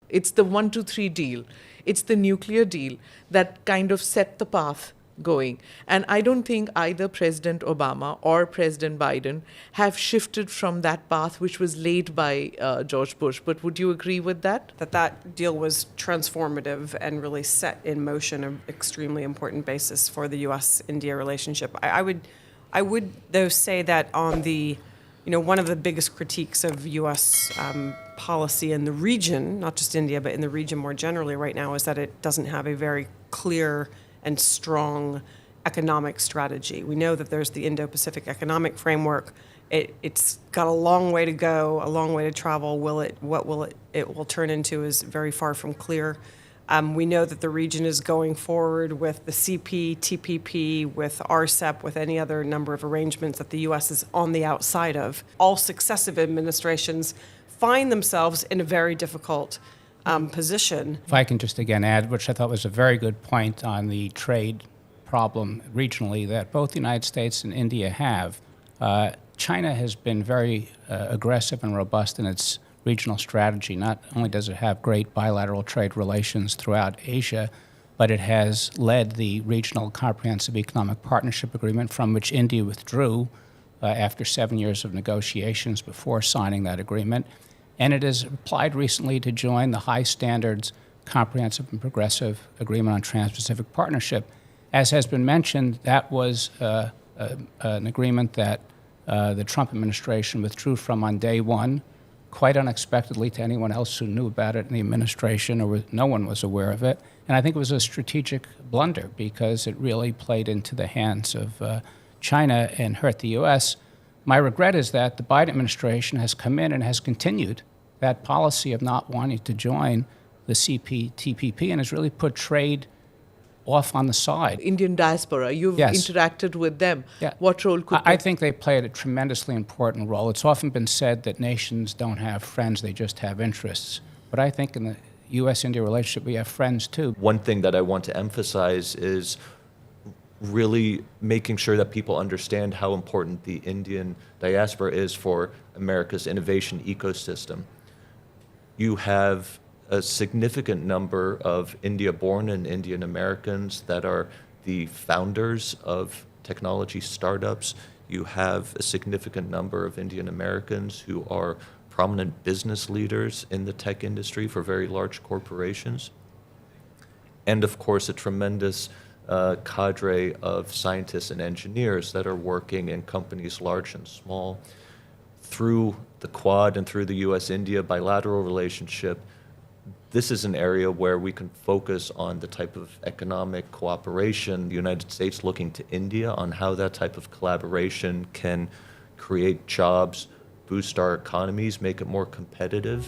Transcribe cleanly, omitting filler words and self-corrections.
It's the 1, 2, 3 deal. It's the nuclear deal that kind of set the path going. And I don't think either President Obama or President Biden have shifted from that path which was laid by George Bush. But would you agree with that? That deal was transformative and really set in motion an extremely important basis for the U.S.-India relationship. I would though say that on the, one of the biggest critiques of U.S. Policy in the region, not just India, but in the region more generally right now, is that it doesn't have a very clear and strong economic strategy. We know that there's the Indo-Pacific Economic Framework. It's got a long way to go, a long way to travel. What it will turn into is very far from clear. We know that the region is going forward with the CP, TPP, with RCEP, with any other number of arrangements that the U.S. is on the outside of. All successive administrations find themselves in a very difficult position. If I can just again add, which I thought was a very good point on the trade problem regionally that both the United States and India have. China has been very aggressive and robust in its regional strategy. Not only does it have great bilateral trade relations throughout Asia, but it has led the Regional Comprehensive Economic Partnership Agreement, from which India withdrew after 7 years of negotiations before signing that agreement. And it has applied recently to join the High Standards Comprehensive and Progressive Agreement on Trans-Pacific Partnership. As has been mentioned, that was an agreement that the Trump administration withdrew from on day one, quite unexpectedly to anyone else who knew about it in the administration, or no one was aware of it. And I think it was a strategic blunder because it really played into the hands of China and hurt the U.S. My regret is that the Biden administration has come in and has continued that policy of not wanting to join the CPTPP and has really put trade off on the side. Indian Diaspora, you've Yes. interacted with them. Yeah. What role could I they think they played a tremendously important role. It's often been said that nations don't have friends, they just have interests. But I think in the U.S.-India relationship, we have friends too. One thing that I want to emphasize is really making sure that people understand how important the Indian diaspora is for America's innovation ecosystem. You have a significant number of India-born and Indian Americans that are the founders of technology startups. You have a significant number of Indian Americans who are prominent business leaders in the tech industry for very large corporations. And of course, a tremendous cadre of scientists and engineers that are working in companies large and small. Through the Quad and through the U.S.-India bilateral relationship, this is an area where we can focus on the type of economic cooperation, the United States looking to India on how that type of collaboration can create jobs, boost our economies, make it more competitive.